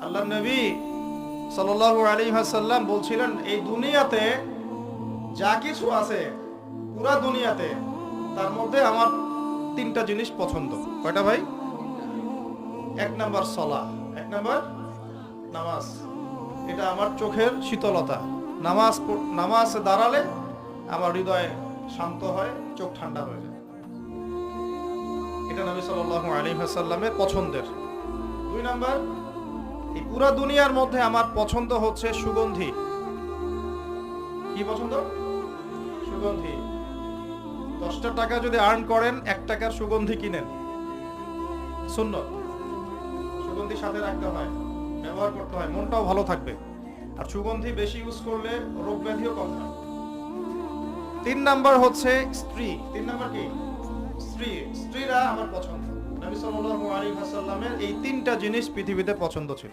আল্লাহর নবী সাল্লাল্লাহু আলাইহি ওয়াসাল্লাম বলছিলেন, এই দুনিয়াতে যা কিছু আছে, পুরা দুনিয়াতে, তার মধ্যে আমার তিনটা জিনিস পছন্দ। কয়টা ভাই? এক নাম্বার সালাহ, এক নাম্বার নামাজ। এটা আমার চোখের শীতলতা। নামাজে দাঁড়ালে আমার হৃদয় শান্ত হয়, চোখ ঠান্ডা হয়ে যায়। এটা নবী সাল্লাল্লাহু আলাইহি ওয়াসাল্লামের পছন্দের। দুই নাম্বার, এই পুরা দুনিয়ার মধ্যে আমার পছন্দ হচ্ছে সুগন্ধি। কি পছন্দ? সুগন্ধি। 10টা টাকা যদি আর্ন করেন, 1 টাকার সুগন্ধি কিনেন, সুন্নাত। সুগন্ধি সাথে রাখতে হয়, ব্যবহার করতে হয়, মনটাও ভালো থাকবে। আর সুগন্ধি বেশি ইউজ করলে রোগ ব্যাধিও কম হয়। 3 নাম্বার হচ্ছে স্ত্রী। 3 নাম্বার কি? স্ত্রী। স্ত্রীরা আমার পছন্দ। নবী সাল্লাল্লাহু আলাইহি ওয়াসাল্লামের এই 3টা জিনিস পৃথিবীতে পছন্দ ছিল।